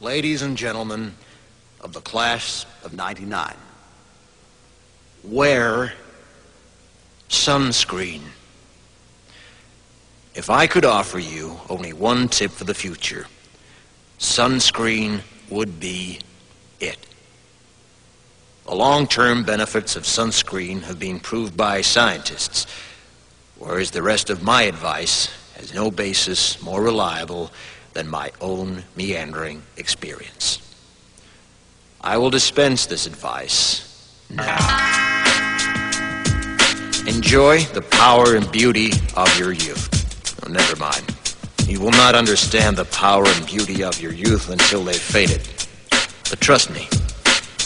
Ladies and gentlemen of the class of '99, wear sunscreen. If I could offer you only one tip for the future, sunscreen would be it. The long-term benefits of sunscreen have been proved by scientists, whereas the rest of my advice has no basis more reliable than my own meandering experience. I will dispense this advice now. Enjoy the power and beauty of your youth. Oh, never mind. You will not understand the power and beauty of your youth until they've faded. But trust me,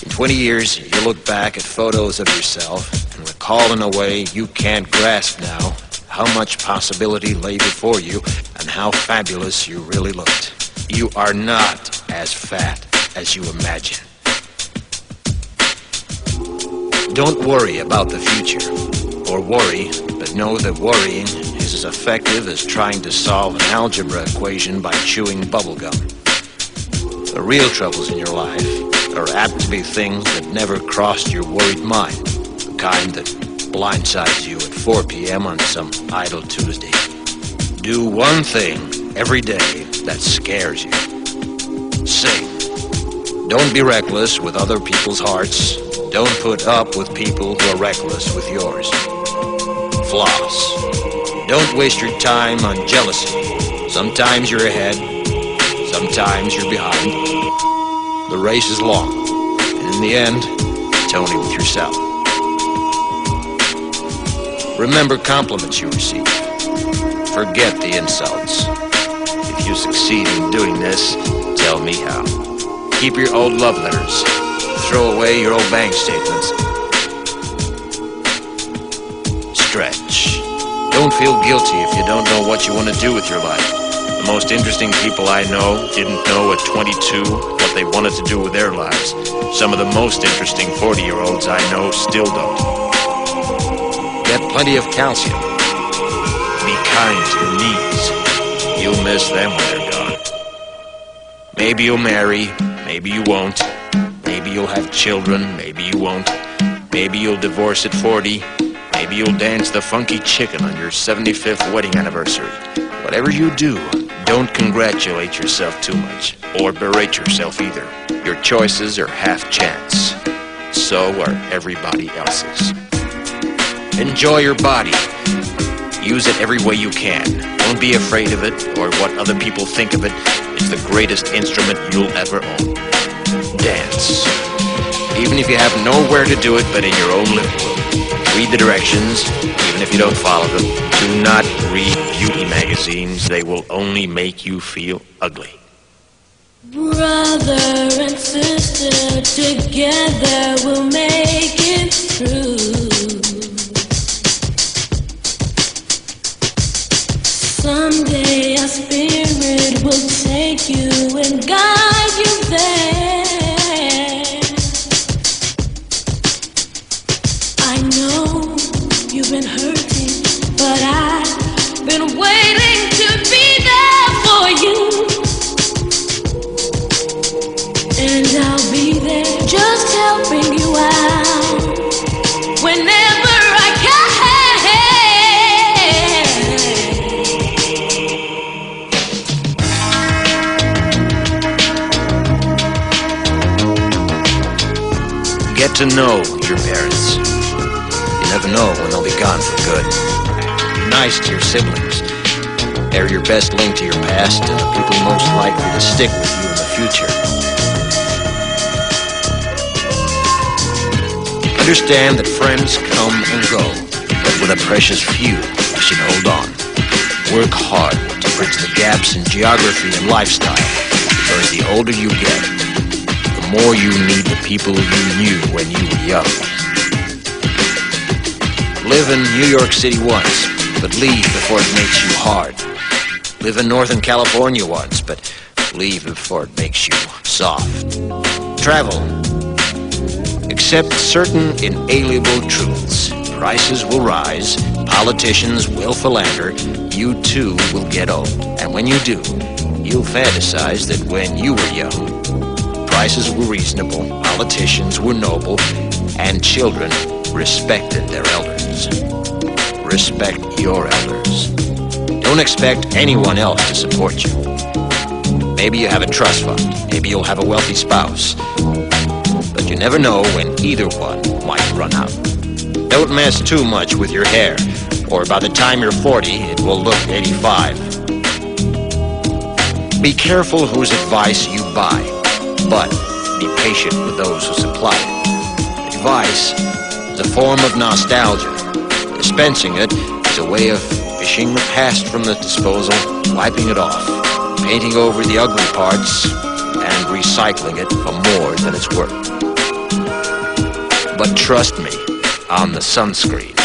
in 20 years, you'll look back at photos of yourself and recall in a way you can't grasp now how much possibility lay before you and how fabulous you really looked. You are not as fat as you imagine. Don't worry about the future, or worry, but know that worrying is as effective as trying to solve an algebra equation by chewing bubblegum. The real troubles in your life are apt to be things that never crossed your worried mind, the kind that blindsides you at 4 p.m. on some idle Tuesday. Do one thing every day that scares you. Sing. Don't be reckless with other people's hearts. Don't put up with people who are reckless with yours. Floss. Don't waste your time on jealousy. Sometimes you're ahead, sometimes you're behind. The race is long, and in the end, it's only with yourself. Remember compliments you receive. Forget the insults. If you succeed in doing this, tell me how. Keep your old love letters. Throw away your old bank statements. Stretch. Don't feel guilty if you don't know what you want to do with your life. The most interesting people I know didn't know at 22 what they wanted to do with their lives. Some of the most interesting 40-year-olds I know still don't. Get plenty of calcium. Be kind to your knees. You'll miss them when they're gone. Maybe you'll marry, maybe you won't. Maybe you'll have children, maybe you won't. Maybe you'll divorce at 40. Maybe you'll dance the funky chicken on your 75th wedding anniversary. Whatever you do, don't congratulate yourself too much, or berate yourself either. Your choices are half chance. So are everybody else's. Enjoy your body. Use it every way you can. Don't be afraid of it or what other people think of it. It's the greatest instrument you'll ever own. Dance. Even if you have nowhere to do it but in your own living room. Read the directions, even if you don't follow them. Do not read beauty magazines. They will only make you feel ugly. Brother and sister, together we'll make it through. Someday our spirit will take you and guide you there. I know you've been hurting, but I've been waiting to be there for you. And I'll be there just helping you out whenever I can. Get to know your parents. You never know when they'll be gone for good. Be nice to your siblings. They're your best link to your past and the people most likely to stick with you in the future. Understand that friends come and go, but with a precious few, you should hold on. Work hard to bridge the gaps in geography and lifestyle, because the older you get, the more you need the people you knew when you were young. Live in New York City once, but leave before it makes you hard. Live in Northern California once, but leave before it makes you soft. Travel. Accept certain inalienable truths. Prices will rise, politicians will philander, you too will get old. And when you do, you'll fantasize that when you were young, prices were reasonable, politicians were noble, and children respected their elders. Respect your elders. Don't expect anyone else to support you. Maybe you have a trust fund, maybe you'll have a wealthy spouse, but you never know when either one might run out. Don't mess too much with your hair, or by the time you're 40, it will look 85. Be careful whose advice you buy, but be patient with those who supply it. Advice is a form of nostalgia. Dispensing it is a way of fishing the past from the disposal, wiping it off, painting over the ugly parts, and recycling it for more than it's worth. But trust me on the sunscreen.